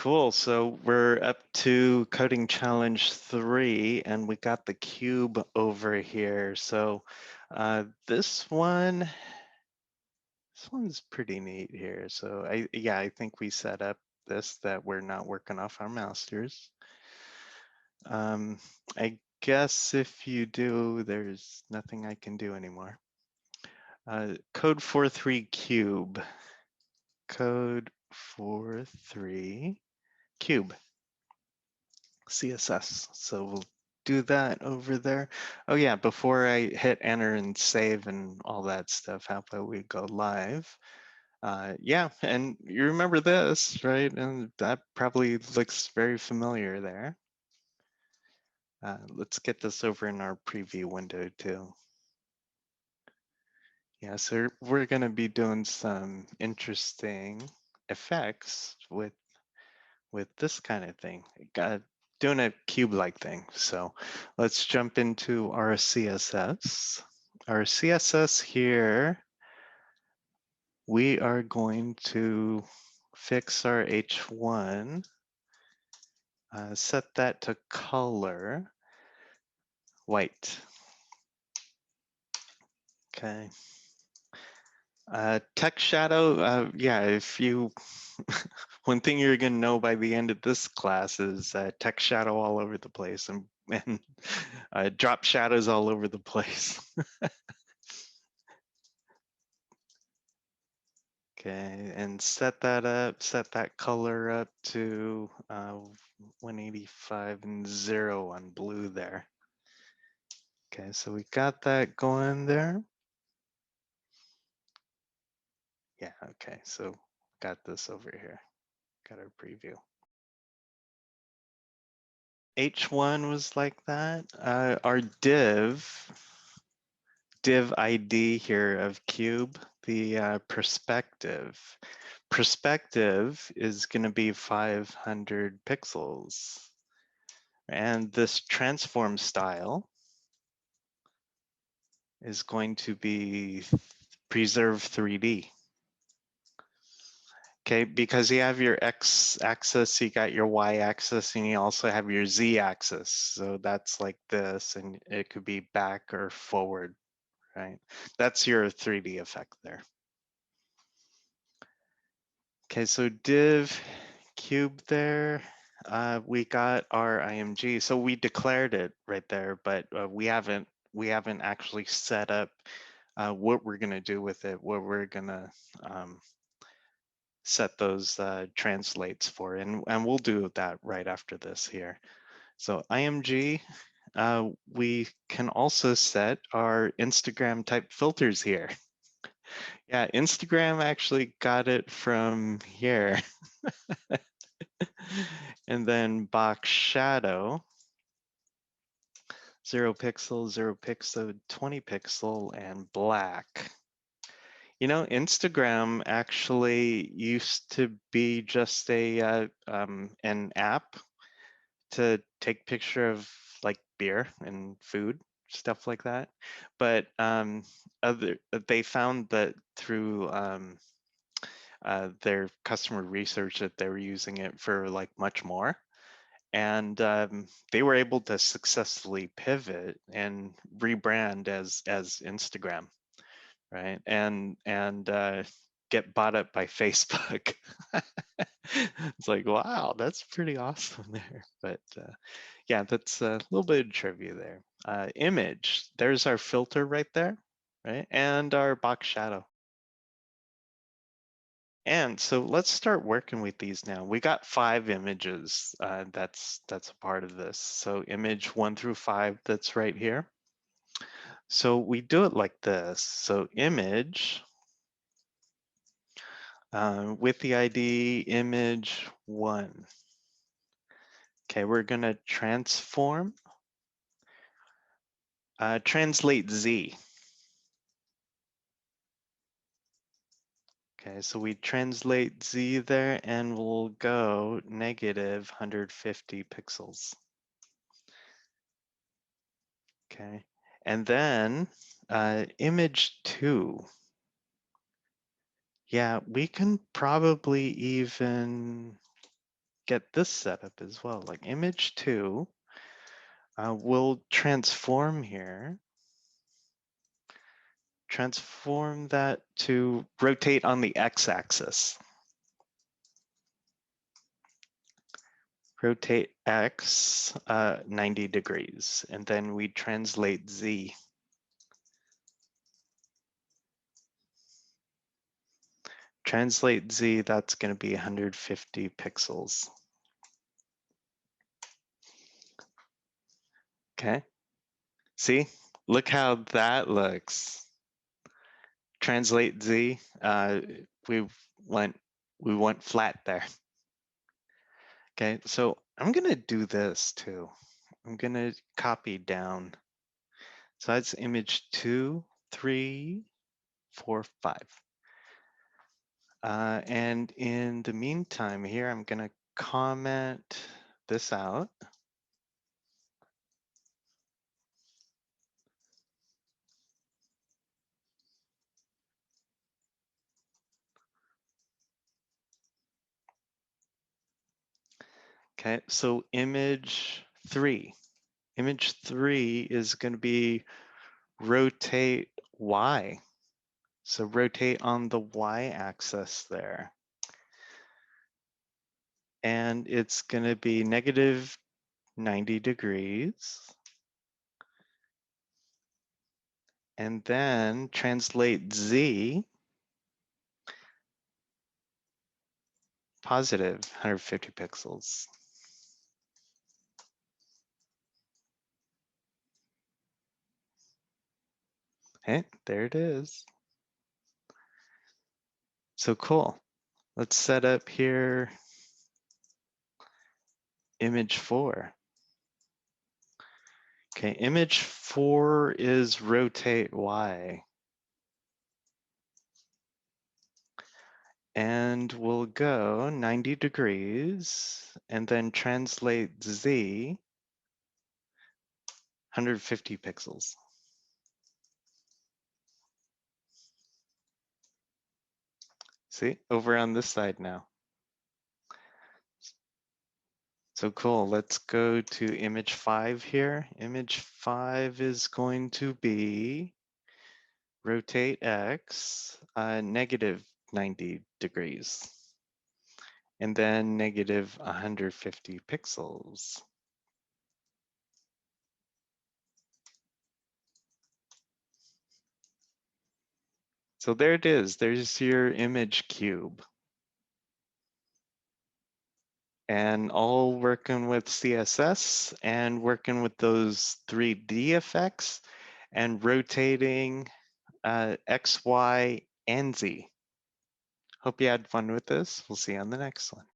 Cool. So we're up to coding challenge 3, and we got the cube over here. So this one's pretty neat here. So I think we set up this that we're not working off our masters. I guess if you do, there's nothing I can do anymore. Code 43 cube. Code 43 cube. CSS. So we'll do that over there. Oh yeah, before I hit enter and save and all that stuff, how about we go live? Yeah, and you remember this, right? And that probably looks very familiar there. Let's get this over in our preview window too. Yeah, so we're gonna be doing some interesting effects with this kind of thing. Doing a cube-like thing. So let's jump into our CSS. Our CSS here, we are going to fix our H1, set that to color white. Okay. Text shadow, yeah, if you, one thing you're gonna know by the end of this class is text shadow all over the place and drop shadows all over the place. Okay, and set that up, set that color up to 185 and 0 on blue there. Okay, so we got that going there. Yeah, okay, so got this over here. Got our preview. H1 was like that. Our div ID here of cube, the perspective. Perspective is going to be 500 pixels. And this transform style is going to be preserve 3D. Okay, because you have your X axis, you got your Y axis, and you also have your Z axis. So that's like this, and it could be back or forward, right? That's your 3D effect there. Okay, so div cube there, we got our IMG. So we declared it right there, but we haven't actually set up what we're gonna do with it, what we're gonna set those translates for, and we'll do that right after this here. So IMG, we can also set our Instagram type filters here. Yeah, Instagram actually got it from here. And then box shadow, 0 pixel, 0 pixel, 20 pixel, and black. You know, Instagram actually used to be just a an app to take picture of like beer and food, stuff like that. But they found that through their customer research that they were using it for like much more. And they were able to successfully pivot and rebrand as Instagram, right? And get bought up by Facebook. It's like, wow, that's pretty awesome there. But yeah, that's a little bit of trivia there. Image, there's our filter right there, right? And our box shadow. And so let's start working with these now. We got 5 images. That's a part of this. So image 1 through 5, that's right here. So we do it like this. So image with the ID image 1. Okay, we're gonna transform, translate Z. Okay, so we translate Z there and we'll go negative 150 pixels. Okay, and then image 2. Yeah, we can probably even get this set up as well, like image 2. We'll transform here. Transform that to rotate on the x-axis. Rotate x 90 degrees, and then we translate z. Translate z, that's going to be 150 pixels. Okay, see, look how that looks. Translate z, we went flat there. Okay, so I'm gonna do this too. I'm gonna copy down. So that's image 2, 3, 4, 5. And in the meantime here, I'm gonna comment this out. Okay, so image 3. Image 3 is gonna be rotate Y. So rotate on the Y axis there. And it's gonna be negative 90 degrees. And then translate Z, positive 150 pixels. Okay, there it is. So cool. Let's set up here image 4. Okay, image 4 is rotate Y. And we'll go 90 degrees and then translate Z 150 pixels. See, over on this side now. So cool, let's go to image 5 here. Image 5 is going to be rotate X, negative 90 degrees, and then negative 150 pixels. So there it is, there's your image cube. And all working with CSS and working with those 3D effects and rotating X, Y, and Z. Hope you had fun with this. We'll see you on the next one.